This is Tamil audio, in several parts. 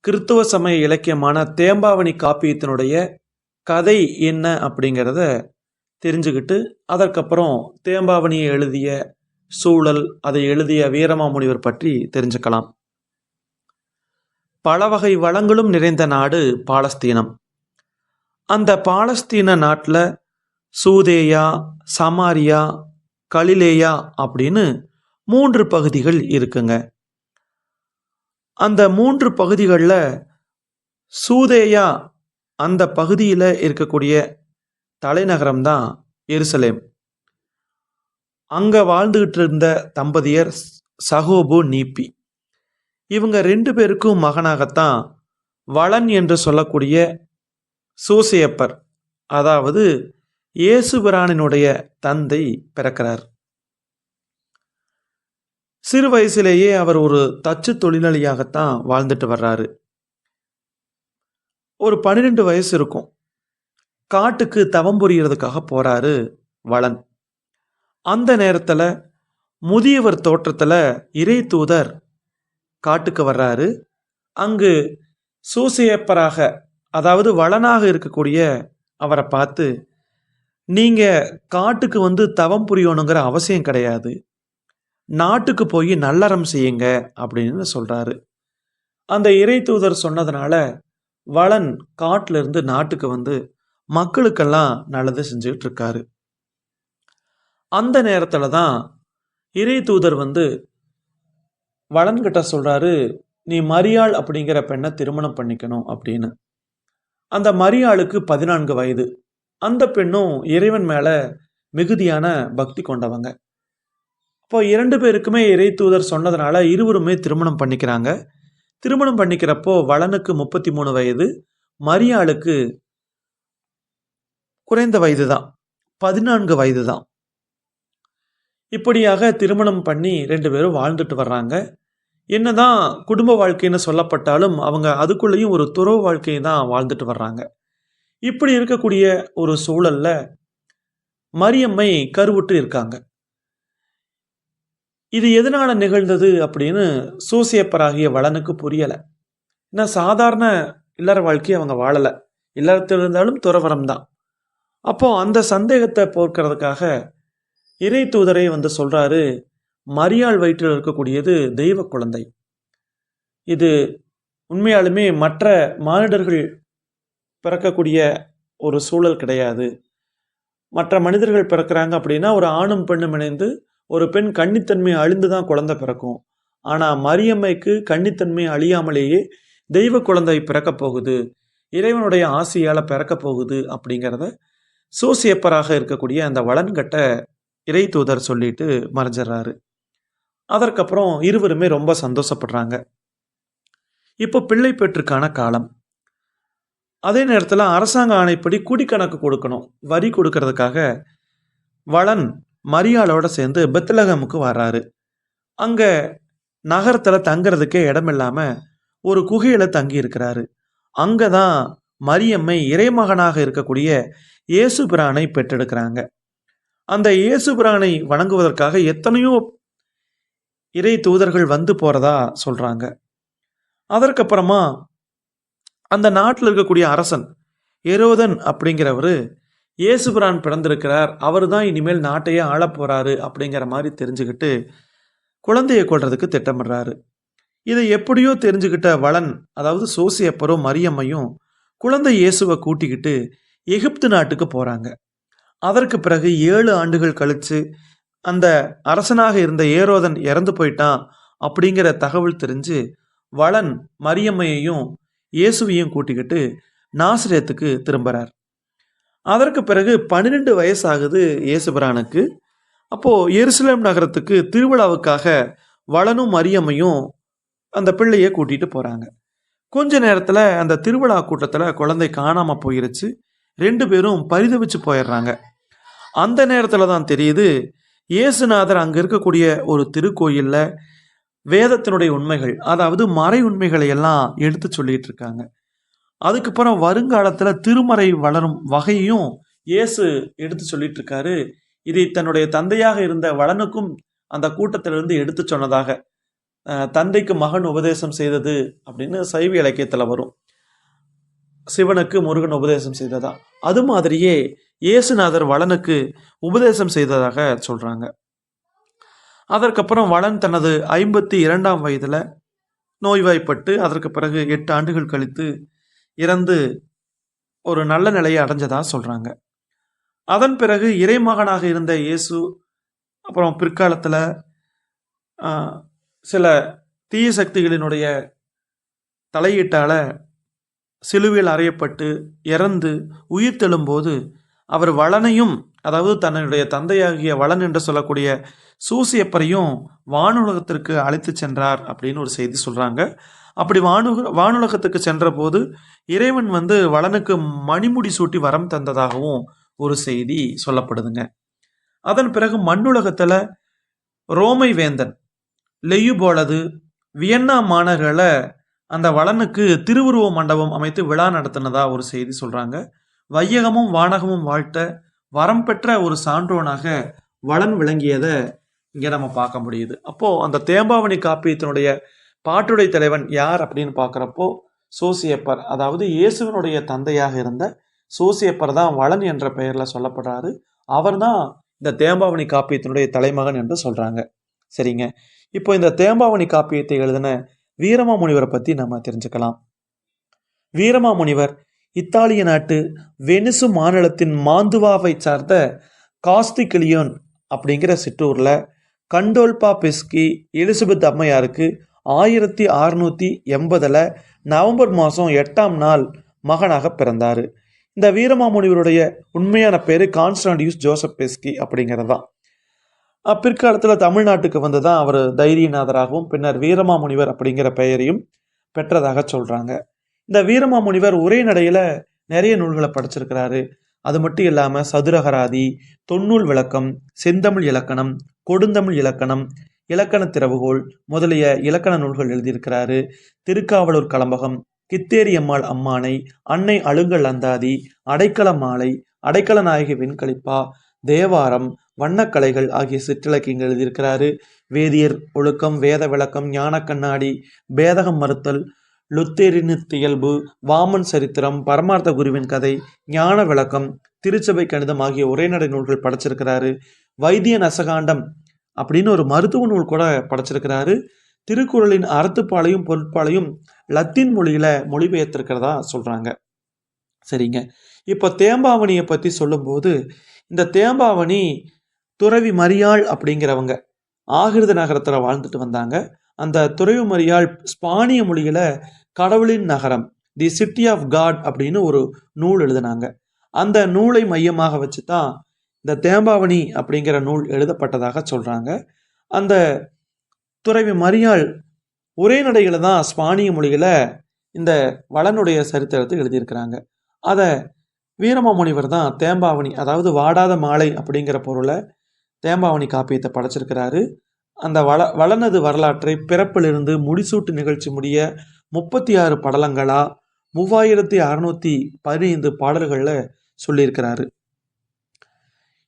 கிறித்துவ சமய இலக்கியமான தேம்பாவணி காப்பியத்தினுடைய கதை என்ன அப்படிங்கிறத தெரிஞ்சுக்கிட்டு அதற்கப்புறம் தேம்பாவணியை எழுதிய சூழல், அதை எழுதிய வீரமாமுனிவர் பற்றி தெரிஞ்சுக்கலாம். பல வகை வளங்களும் நிறைந்த நாடு பாலஸ்தீனம். அந்த பாலஸ்தீன நாட்டில் சூதேயா, சமாரியா, கலிலேயா அப்படின்னு 3 பகுதிகள் இருக்குங்க. அந்த 3 பகுதிகளில் சூதேயா அந்த பகுதியில் இருக்கக்கூடிய தலைநகரம் தான் எருசலேம். அங்கே வாழ்ந்துகிட்டு இருந்த தம்பதியர் சகோபு, நீப்பி. இவங்க 2 பேருக்கும் மகனாகத்தான் வளன் என்று சொல்லக்கூடிய சூசையப்பர், அதாவது இயேசுபிரானினுடைய தந்தை பிறக்கிறார். சிறு வயசிலேயே அவர் ஒரு தச்சு தொழிலாளியாகத்தான் வாழ்ந்துட்டு வர்றாரு. ஒரு 12 வயசு இருக்கும். காட்டுக்கு தவம் புரியறதுக்காக போறாரு வளன். அந்த நேரத்தில் முதியவர் தோற்றத்தில் இறை தூதர் காட்டுக்கு வர்றாரு. அங்கு சூசையப்பராக, அதாவது வளனாக இருக்கக்கூடிய அவரை பார்த்து, நீங்கள் காட்டுக்கு வந்து தவம் புரியணுங்கிற அவசியம் கிடையாது, நாட்டுக்கு போய் நல்லறம் செய்யுங்க அப்படின்னு சொல்கிறாரு. அந்த இறை தூதர் சொன்னதுனால வளன் காட்டில் இருந்து நாட்டுக்கு வந்து மக்களுக்கெல்லாம் நல்லது செஞ்சுக்கிட்டு இருக்காரு. அந்த நேரத்தில் தான் இறை தூதர் வந்து வளன்கிட்ட சொல்கிறாரு, நீ மரியாள் அப்படிங்கிற பெண்ணை திருமணம் பண்ணிக்கணும் அப்படின்னு. அந்த மரியாளுக்கு 14 வயது. அந்த பெண்ணும் இறைவன் மேலே மிகுதியான பக்தி கொண்டவங்க. இப்போ 2 பேருக்குமே இறை தூதர் சொன்னதுனால இருவருமே திருமணம் பண்ணிக்கிறாங்க. திருமணம் பண்ணிக்கிறப்போ வளனுக்கு 33 வயது, மரியாளுக்கு குறைந்த வயது தான், 14 வயது தான். இப்படியாக திருமணம் பண்ணி 2 பேரும் வாழ்ந்துட்டு வர்றாங்க. என்னதான் குடும்ப வாழ்க்கைன்னு சொல்லப்பட்டாலும் அவங்க அதுக்குள்ளேயும் ஒரு துறவு வாழ்க்கையை தான் வாழ்ந்துட்டு வர்றாங்க. இப்படி இருக்கக்கூடிய ஒரு சூழல்ல மரியம்மை கருவுற்று இருக்காங்க. இது எதனால நிகழ்ந்தது அப்படின்னு சூசையப்பராகிய வளனுக்கு புரியலை. ஏன்னா சாதாரண இல்லற வாழ்க்கையை அவங்க வாழலை, இல்லறத்தில் இருந்தாலும் துறவரம் தான். அப்போ அந்த சந்தேகத்தை போக்குறதுக்காக இறை தூதரை வந்து சொல்றாரு, மரியாள் வயிற்றில் இருக்கக்கூடியது தெய்வ குழந்தை. இது உண்மையாலுமே மற்ற மானிடர்கள் பிறக்கக்கூடிய ஒரு சூழல் கிடையாது. மற்ற மனிதர்கள் பிறக்கிறாங்க அப்படின்னா ஒரு ஆணும் பெண்ணும் இணைந்து ஒரு பெண் கன்னித்தன்மை அழிந்து தான் குழந்தை பிறக்கும். ஆனால் மரியம்மைக்கு கன்னித்தன்மை அழியாமலேயே தெய்வ குழந்தை பிறக்க போகுது, இறைவனுடைய ஆசையால் பிறக்க போகுது அப்படிங்கிறத சூசையப்பராக இருக்கக்கூடிய அந்த வளன்கட்ட இறை தூதர் சொல்லிட்டு மறைஞ்சிடறாரு. அதற்கப்புறம் இருவருமே ரொம்ப சந்தோஷப்படுறாங்க. இப்போ பிள்ளை பெற்றுக்கான காலம். அதே நேரத்தில் அரசாங்க ஆணைப்படி குடிக்கணக்கு கொடுக்கணும், வரி கொடுக்கறதுக்காக வளன் மரியாளோட சேர்ந்து பெத்லகமுக்கு வர்றாரு. அங்கே நகரத்தில் தங்கிறதுக்கே இடம் இல்லாமல் ஒரு குகையில் தங்கி இருக்கிறாரு. அங்கே தான் மரியம்மை இறைமகனாக இருக்கக்கூடிய இயேசுபிரானை பெற்றெடுக்கிறாங்க. அந்த இயேசுபிரானை வணங்குவதற்காக எத்தனையோ இறை தூதர்கள் வந்து போகிறதா சொல்கிறாங்க. அதற்கப்புறமா அந்த நாட்டில் இருக்கக்கூடிய அரசன் ஏரோதன் அப்படிங்கிறவர் இயேசுபிரான் பிறந்திருக்கிறார், அவர் தான் இனிமேல் நாட்டையே ஆளப்போறாரு அப்படிங்கிற மாதிரி தெரிஞ்சுக்கிட்டு குழந்தையை கொள்றதுக்கு திட்டமிடுறாரு. இதை எப்படியோ தெரிஞ்சுக்கிட்ட வளன், அதாவது சூசையப்பரும் மரியம்மையும் குழந்தை இயேசுவை கூட்டிக்கிட்டு எகிப்து நாட்டுக்கு போகிறாங்க. அதற்கு பிறகு 7 ஆண்டுகள் கழித்து அந்த அரசனாக இருந்த ஏரோதன் இறந்து போயிட்டான் அப்படிங்கிற தகவல் தெரிஞ்சு வளன் மரியம்மையையும் இயேசுவையும் கூட்டிக்கிட்டு நாசரேத்துக்கு திரும்புகிறார். அதற்கு பிறகு 12 வயசாகுது இயேசுபிரானுக்கு. அப்போது எருசலேம் நகரத்துக்கு திருவிழாவுக்காக வளனும் மரியம்மையும் அந்த பிள்ளையை கூட்டிகிட்டு போகிறாங்க. கொஞ்ச நேரத்தில் அந்த திருவிழா கூட்டத்தில் குழந்தை காணாமல் போயிருச்சு. 2 பேரும் பரிதவிச்சு போயிடுறாங்க. அந்த நேரத்தில் தான் தெரியுது, இயேசுநாதர் அங்கே இருக்கக்கூடிய ஒரு திருக்கோயிலில் வேதத்தினுடைய உண்மைகள், அதாவது மறை உண்மைகளை எல்லாம் எடுத்து சொல்லிட்டு இருக்காங்க. அதுக்கப்புறம் வருங்காலத்தில் திருமறை வளரும் வகையும் இயேசு எடுத்து சொல்லிட்டு இருக்காரு. இதை தன்னுடைய தந்தையாக இருந்த வளனுக்கும் அந்த கூட்டத்திலிருந்து எடுத்து சொன்னதாக தந்தைக்கு மகன் உபதேசம் செய்தது அப்படின்னு சைவ இலக்கியத்தில் வரும். சிவனுக்கு முருகன் உபதேசம் செய்ததா, அது மாதிரியே இயேசுநாதர் வளனுக்கு உபதேசம் செய்ததாக சொல்றாங்க. அதற்கப்புறம் வளன் தனது 52ஆம் வயதுல நோய்வாய்ப்பட்டு அதற்கு பிறகு 8 ஆண்டுகள் கழித்து இறந்து ஒரு நல்ல நிலையை அடைஞ்சதா சொல்றாங்க. அதன் பிறகு இறைமகனாக இருந்த இயேசு அப்புறம் பிற்காலத்துல சில தீய சக்திகளினுடைய தலையீட்டால சிலுவையில் அறையப்பட்டு இறந்து உயிர் தெழும்போது அவர் வளனையும், அதாவது தன்னுடைய தந்தையாகிய வளன் என்று சொல்லக்கூடிய சூசியப்பரையும் வானுலகத்திற்கு அழைத்து சென்றார் அப்படின்னு ஒரு செய்தி சொல்றாங்க. அப்படி வானுலகத்துக்கு சென்ற போது இறைவன் வளனுக்கு மணிமுடி சூட்டி வரம் தந்ததாகவும் ஒரு செய்தி சொல்லப்படுதுங்க. அதன் பிறகு மண்ணுலகத்துல ரோமை வேந்தன் லெயுபோலது வியன்னா மாநகரில் அந்த வளனுக்கு திருவுருவ மண்டபம் அமைத்து விழா நடத்தினதா ஒரு செய்தி சொல்றாங்க. வையகமும் வானகமும் வாழ்த்த வரம் பெற்ற ஒரு சான்றோனாக வளன் விளங்கியதை இங்க நம்ம பார்க்க முடியுது. அப்போ அந்த தேம்பாவணி காப்பியத்தினுடைய பாட்டுடை தலைவன் யார் அப்படின்னு பார்க்குறப்போ சோசியப்பர், அதாவது இயேசுவனுடைய தந்தையாக இருந்த சோசியப்பர் தான் வளன் என்ற பெயர்ல சொல்லப்படுறாரு. அவர் தான் இந்த தேம்பாவணி காப்பியத்தினுடைய தலைமகன் என்று சொல்றாங்க. சரிங்க, இப்போ இந்த தேம்பாவணி காப்பியத்தை எழுதின வீரமாமுனிவரை பத்தி நம்ம தெரிஞ்சுக்கலாம். வீரமாமுனிவர் இத்தாலிய நாட்டு வெனிசு மாநிலத்தின் மாந்துவாவை சார்ந்த காஸ்திகிலியோன் அப்படிங்கிற சிற்றூர்ல கண்டோல்பா பெஸ்கி எலிசபெத் அம்மையாருக்கு 1680 நவம்பர் மாதம் 8ஆம் நாள் மகனாக பிறந்தார். இந்த வீரமாமுனிவருடைய உண்மையான பேர் கான்ஸ்டாண்டியூஸ் ஜோசப் பெஸ்கி அப்படிங்கிறதான். பிற்காலத்தில் தமிழ்நாட்டுக்கு வந்து தான் அவர் தைரியநாதராகவும் பின்னர் வீரமாமுனிவர் அப்படிங்கிற பெயரையும் பெற்றதாக சொல்கிறாங்க. இந்த வீரமாமுனிவர் உரைநடையில் நிறைய நூல்களை படிச்சிருக்கிறாரு. அது மட்டும் இல்லாமல் சதுரகராதி, தொன்னூல் விளக்கம், செந்தமிழ் இலக்கணம், கொடுந்தமிழ் இலக்கணம், இலக்கண திறவுகோல் முதலிய இலக்கண நூல்கள் எழுதியிருக்கிறாரு. திருக்காவலூர் கலம்பகம், கித்தேரியம்மாள் அம்மானை, அன்னை அழுங்கல் அந்தாதி, அடைக்கல மாலை, அடைக்கல நாயகி வெண்கலிப்பா, தேவாரம், வண்ணக்கலைகள் ஆகிய சிற்றிலக்கியங்கள் எழுதியிருக்கிறாரு. வேதியர் ஒழுக்கம், வேத விளக்கம், ஞான கண்ணாடி, பேதகம் மறுத்தல், லுத்தேரினியல்பு, வாமன் சரித்திரம், பரமார்த்த குருவின் கதை, ஞான விளக்கம், திருச்சபை கணிதம் ஆகிய உரைநடை நூல்கள் படைச்சிருக்கிறாரு. வைத்திய நசகாண்டம் அப்படின்னு ஒரு மருத்துவ நூல் கூட படைச்சிருக்கிறாரு. திருக்குறளின் அறத்துப்பாலையும் பொருட்பாலையும் லத்தீன் மொழியில மொழிபெயர்த்திருக்கிறதா சொல்றாங்க. சரிங்க, இப்போ தேம்பாவணியை பத்தி சொல்லும்போது இந்த தேம்பாவணி துறவி மரியாள் அப்படிங்கிறவங்க ஆகிருத நகரத்துல வாழ்ந்துட்டு வந்தாங்க. அந்த துறவி மரியாள் ஸ்பானிய மொழியில கடவுளின் நகரம், தி சிட்டி ஆஃப் காட் அப்படின்னு ஒரு நூல் எழுதினாங்க. அந்த நூலை மையமாக வச்சு தான் இந்த தேம்பாவணி அப்படிங்கிற நூல் எழுதப்பட்டதாக சொல்றாங்க. அந்த துறவி மரியாள் உரைநடைகளை தான் ஸ்பானிய மொழியில இந்த வளனுடைய சரித்திரத்தை எழுதியிருக்கிறாங்க. அதை வீரமாமுனிவர் தான் தேம்பாவணி, அதாவது வாடாத மாலை அப்படிங்கிற பொருளை தேம்பாவணி காப்பியத்தை படைச்சிருக்கிறாரு. அந்த வளனது வரலாற்றை பிறப்பிலிருந்து முடிசூட்டு நிகழ்ச்சி முடிய 36 படலங்களா 3615 பாடல்கள்ல சொல்லியிருக்கிறாரு.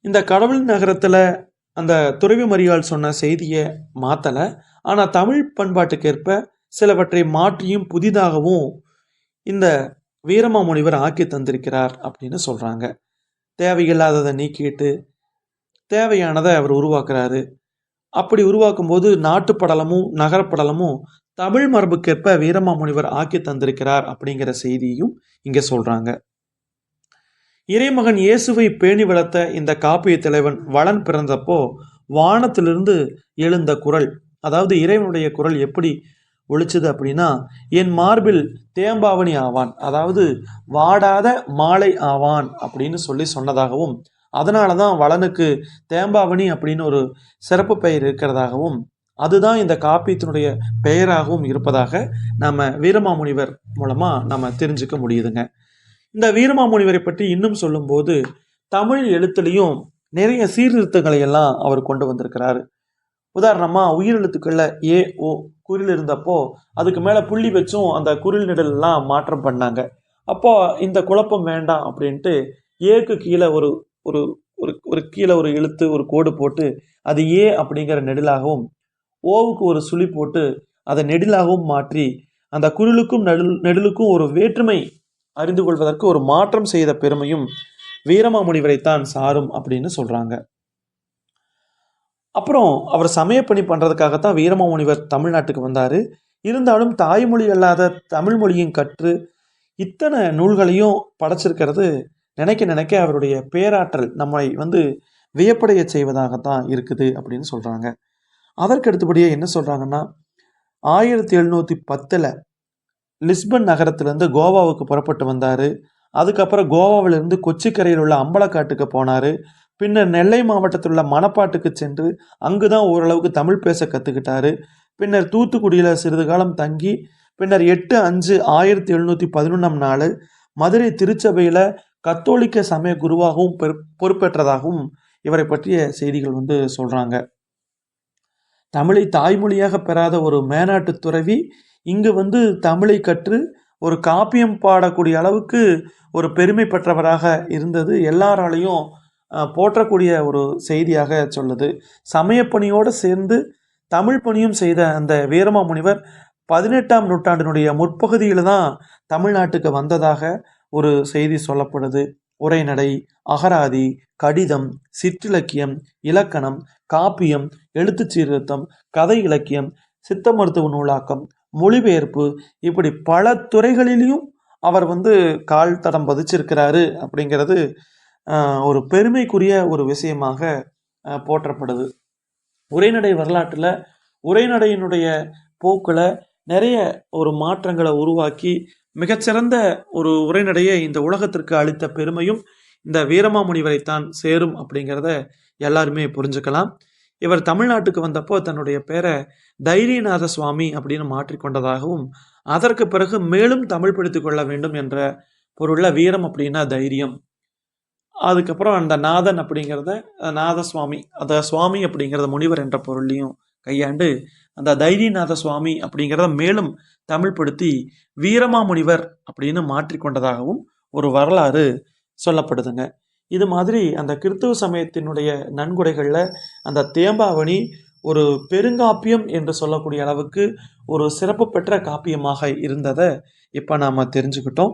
இந்த கடவுள் நகரத்துல அந்த துறவி மரியாள் சொன்ன செய்தியை மாத்தல, ஆனா தமிழ் பண்பாட்டுக்கேற்ப சிலவற்றை மாற்றியும் புதிதாகவும் இந்த வீரமாமுனிவர் ஆக்கி தந்திருக்கிறார் அப்படின்னு சொல்றாங்க. தேவையில்லாததை நீக்கிட்டு தேவையானதை அவர் உருவாக்குறாரு. அப்படி உருவாக்கும் போது நாட்டுப்படலமும் நகரப்படலமும் தமிழ் மரபுக்கேற்ப வீரமாமுனிவர் ஆக்கி தந்திருக்கிறார் அப்படிங்கிற செய்தியும் இங்க சொல்றாங்க. இறைமகன் இயேசுவை பேணி வளர்த்த இந்த காப்பிய தலைவன் வளன் பிறந்தப்போ வானத்திலிருந்து எழுந்த குரல், அதாவது இறைவனுடைய குரல் எப்படி ஒழிச்சது அப்படின்னா, என் மார்பில் தேம்பாவணி ஆவான், அதாவது வாடாத மாலை ஆவான் அப்படின்னு சொன்னதாகவும், அதனாலதான் வளனுக்கு தேம்பாவணி அப்படின்னு ஒரு சிறப்பு பெயர் இருக்கிறதாகவும், அதுதான் இந்த காப்பியத்தினுடைய பெயராகவும் இருப்பதாக நம்ம வீரமாமுனிவர் மூலமா நம்ம தெரிஞ்சுக்க முடியுதுங்க. இந்த வீரமாமுனிவரை பற்றி இன்னும் சொல்லும்போது தமிழ் எழுத்துலையும் நிறைய சீர்திருத்தங்களை எல்லாம் அவர் கொண்டு வந்திருக்கிறாரு. உதாரணமா உயிரெழுத்துக்கள்ல ஏ ஓ குறில் இருந்தப்போ அதுக்கு மேல புள்ளி வச்சும் அந்த குறில் நிழல் எல்லாம் மாற்றம் பண்ணாங்க. அப்போ இந்த குழப்பம் வேண்டாம் அப்படின்ட்டு ஏக்கு கீழே ஒரு ஒரு ஒரு கீழே ஒரு எழுத்து ஒரு கோடு போட்டு அது ஏ அப்படிங்கிற நெடிலாகவும், ஓவுக்கு ஒரு சுழி போட்டு அதை நெடிலாகவும் மாற்றி அந்த குரிலுக்கும் நெடிலுக்கும் ஒரு வேற்றுமை அறிந்து கொள்வதற்கு ஒரு மாற்றம் செய்த பெருமையும் வீரமாமுனிவரைத்தான் சாரும் அப்படின்னு சொல்றாங்க. அப்புறம் அவர் சமயப்பணி பண்றதுக்காகத்தான் வீரமாமுனிவர் தமிழ்நாட்டுக்கு வந்தாரு. இருந்தாலும் தாய்மொழி அல்லாத தமிழ் மொழியும் கற்று இத்தனை நூல்களையும் படைச்சிருக்கிறது நினைக்க நினைக்க அவருடைய பேராற்றல் நம்மை வியப்படைய செய்வதாகத்தான் இருக்குது அப்படின்னு சொல்றாங்க. அதற்கு அடுத்தபடியே என்ன சொல்றாங்கன்னா, 1710 லிஸ்பன் நகரத்திலிருந்து கோவாவுக்கு புறப்பட்டு வந்தாரு. அதுக்கப்புறம் கோவாவிலிருந்து கொச்சிக்கரையில் உள்ள அம்பலக்காட்டுக்கு போனாரு. பின்னர் நெல்லை மாவட்டத்தில் உள்ள மணப்பாட்டுக்கு சென்று அங்குதான் ஓரளவுக்கு தமிழ் பேச கத்துக்கிட்டாரு. பின்னர் தூத்துக்குடியில சிறிது காலம் தங்கி பின்னர் 8/5/1711 மதுரை திருச்சபையில கத்தோலிக்க சமய குருவாகவும் பொறுப்பேற்றதாகவும் இவரை பற்றிய செய்திகள் சொல்றாங்க. தமிழை தாய்மொழியாக பெறாத ஒரு மேனாட்டு துறவி இங்கு தமிழை கற்று ஒரு காப்பியம் பாடக்கூடிய அளவுக்கு ஒரு பெருமை பெற்றவராக இருந்தது எல்லாராலையும் போற்றக்கூடிய ஒரு செய்தியாக சொல்லுது. சமயப்பணியோடு சேர்ந்து தமிழ் பணியும் செய்த அந்த வீரமாமுனிவர் 18ஆம் நூற்றாண்டினுடைய முற்பகுதியில் தான் தமிழ்நாட்டுக்கு வந்ததாக ஒரு செய்தி சொல்லப்படுது. உரைநடை, அகராதி, கடிதம், சிற்றிலக்கியம், இலக்கணம், காப்பியம், எழுத்துச் சீர்திருத்தம், கதை இலக்கியம், சித்த மருத்துவ நூலாக்கம், மொழிபெயர்ப்பு, இப்படி பல துறைகளிலும் அவர் கால் தடம் பதிச்சிருக்கிறாரு அப்படிங்கிறது ஒரு பெருமைக்குரிய ஒரு விஷயமாக போற்றப்படுது. உரைநடை வரலாற்றில் உரைநடையினுடைய போக்கில் நிறைய ஒரு மாற்றங்களை உருவாக்கி மிகச்சிறந்த ஒரு உரைநடையை இந்த உலகத்திற்கு அளித்த பெருமையும் இந்த வீரமாமுனிவரைத்தான் சேரும் அப்படிங்கிறத எல்லாருமே புரிஞ்சுக்கலாம். இவர் தமிழ்நாட்டுக்கு வந்தப்போ தன்னுடைய பேரை தைரியநாத சுவாமி அப்படின்னு மாற்றிக்கொண்டதாகவும் அதற்கு பிறகு மேலும் தமிழ் படித்து கொள்ள வேண்டும் என்ற பொருள்ல வீரம் அப்படின்னா தைரியம், அதுக்கப்புறம் அந்த நாதன் அப்படிங்கிறத நாத சுவாமி, அந்த சுவாமி அப்படிங்கிறத முனிவர் என்ற பொருளையும் கையாண்டு அந்த தைரியநாத சுவாமி அப்படிங்கிறத மேலும் தமிழ்படுத்தி வீரமாமுனிவர் அப்படின்னு மாற்றிக்கொண்டதாகவும் ஒரு வரலாறு சொல்லப்படுதுங்க. இது மாதிரி அந்த கிறிஸ்துவ சமயத்தினுடைய நன்கொடைகளில் அந்த தேம்பாவணி ஒரு பெருங்காப்பியம் என்று சொல்லக்கூடிய அளவுக்கு ஒரு சிறப்பு பெற்ற காப்பியமாக இருந்ததை இப்போ நாம் தெரிஞ்சுக்கிட்டோம்.